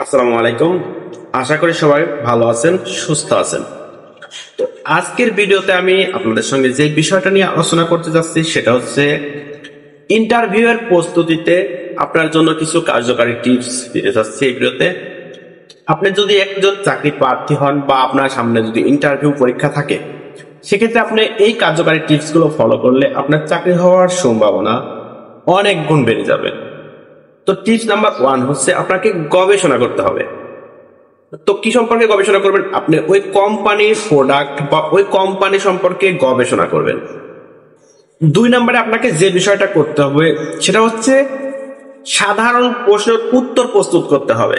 আসসালামু আলাইকুম। আশা করি সবাই ভালো আছেন, সুস্থ আছেন। তো আজকের ভিডিওতে আমি আপনাদের সঙ্গে যে বিষয়টা নিয়ে আলোচনা করতে যাচ্ছি সেটা হচ্ছে ইন্টারভিউ এর প্রস্তুতিতে আপনার জন্য কিছু কার্যকারী টিপস দিতে যাচ্ছি এই ভিডিওতে। আপনি যদি একজন চাকরি প্রার্থী হন বা আপনার সামনে যদি ইন্টারভিউ পরীক্ষা থাকে, সেক্ষেত্রে আপনি এই কার্যকারী টিপস গুলো ফলো করলে আপনার চাকরি হওয়ার সম্ভাবনা অনেক গুণ বেড়ে যাবে। তো টিপস নাম্বার 1 হচ্ছে আপনাকে গবেষণা করতে হবে। তো কি সম্পর্কে গবেষণা করবেন? আপনি ওই কোম্পানির প্রোডাক্ট বা ওই কোম্পানি সম্পর্কে গবেষণা করবেন। 2 নম্বরে আপনাকে যে বিষয়টা করতে হবে সেটা হচ্ছে সাধারণ প্রশ্নের উত্তর প্রস্তুত করতে হবে।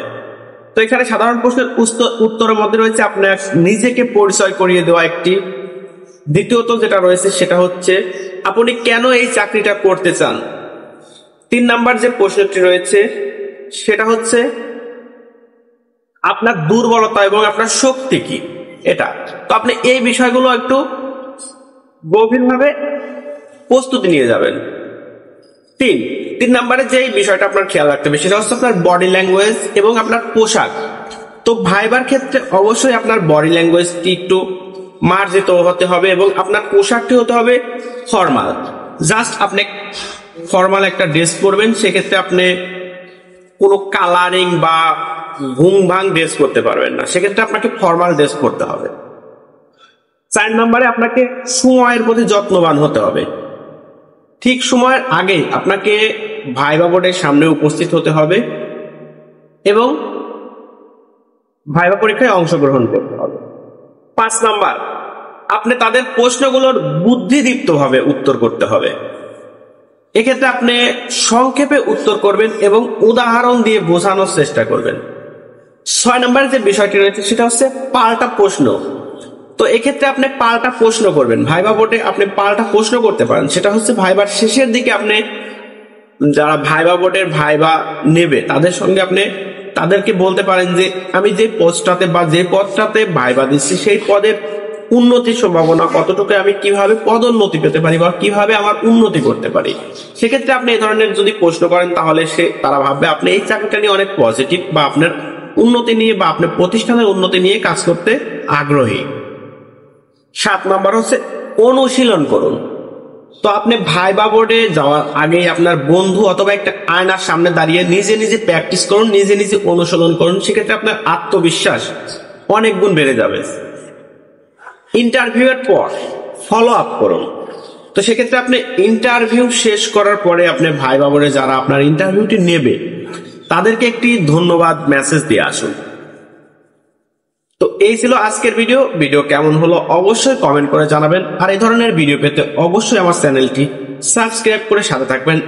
তো এখানে সাধারণ প্রশ্নের উত্তরের মধ্যে রয়েছে আপনার নিজেকে পরিচয় করিয়ে দেওয়া একটি। দ্বিতীয়ত যেটা রয়েছে সেটা হচ্ছে আপনি কেন এই চাকরিটা করতে চান। 3 নাম্বার যে প্রশ্নটি রয়েছে সেটা হচ্ছে আপনার দুর্বলতা এবং আপনার শক্তি কি, এটা। তো আপনি এই বিষয়গুলো একটু গভীরভাবে প্রস্তুতি নিয়ে যাবেন। তিন নম্বরে যে বিষয়টা আপনার খেয়াল রাখতে হবে সেটা হচ্ছে আপনার বডি ল্যাঙ্গুয়েজ এবং আপনার পোশাক। তো ভাইবার ক্ষেত্রে অবশ্যই আপনার বডি ল্যাঙ্গুয়েজটি একটু মার্জিত হতে হবে এবং আপনার পোশাকটি হতে হবে ফর্মাল। জাস্ট আপনি ফর্মাল একটা ড্রেস পরবেন, সেক্ষেত্রে আপনি কোনো কালারিং বা ঘুম ভাং ড্রেস করতে পারবেন না, সেক্ষেত্রে আপনাকে ফর্মাল ড্রেস পরতে হবে। 4 নম্বরে আপনাকে সময়ের প্রতি যত্নবান হতে হবে। ঠিক সময়ের আগে আপনাকে ভাইবা বোর্ডের সামনে উপস্থিত হতে হবে এবং ভাইবা পরীক্ষায় অংশগ্রহণ করতে হবে। 5 নাম্বার, আপনি তাদের প্রশ্নগুলোর বুদ্ধিদীপ্তভাবে উত্তর করতে হবে। এক্ষেত্রে আপনি সংক্ষেপে উত্তর করবেন এবং উদাহরণ দিয়ে বোঝানোর চেষ্টা করবেন। 6 নম্বরে যে বিষয়টি রয়েছে সেটা হচ্ছে পাল্টা প্রশ্ন। তো এক্ষেত্রে আপনি পাল্টা প্রশ্ন করবেন। ভাইবা বোর্ডে আপনি পাল্টা প্রশ্ন করতে পারেন, সেটা হচ্ছে ভাইবার শেষের দিকে আপনি যারা ভাইবা বোর্ডের ভাইবা নেবে তাদের সঙ্গে আপনি তাদেরকে বলতে পারেন যে আমি যে পোস্টটাতে বা যে পদটাতে ভাইবা দিচ্ছি সেই পদের উন্নতির সম্ভাবনা কতটুকু, আমি কিভাবে পদোন্নতি পেতে পারি বা কিভাবে আমার উন্নতি করতে পারি। সেক্ষেত্রে আপনি এই ধরনের যদি প্রশ্ন করেন তাহলে তারা ভাববে আপনি এই চাকরিটা নিয়ে অনেক পজিটিভ বা আপনার উন্নতি নিয়ে বা আপনার প্রতিষ্ঠানের উন্নতি নিয়ে কাজ করতে আগ্রহী। 7 নাম্বার হচ্ছে অনুশীলন করুন। তো আপনি ভাইবা বোর্ডে যাওয়ার আগেই আপনার বন্ধু অথবা একটা আয়নার সামনে দাঁড়িয়ে নিজে নিজে প্র্যাকটিস করুন, নিজে নিজে অনুশীলন করুন, সেক্ষেত্রে আপনার আত্মবিশ্বাস অনেক গুণ বেড়ে যাবে। ইন্টারভিউ এর পর ফলো আপ করুন। তো সেক্ষেত্রে আপনি ইন্টারভিউ শেষ করার পরে আপনি ভাইবা বোর্ডে যারা আপনার ইন্টারভিউটি নেবে তাদেরকে একটি ধন্যবাদ মেসেজ দিয়ে আসুন। তো এই ছিল আজকের ভিডিও কেমন হলো অবশ্যই কমেন্ট করে জানাবেন। আর এই ধরনের ভিডিও পেতে অবশ্যই আমার চ্যানেলটি সাবস্ক্রাইব করে সাথে থাকবেন।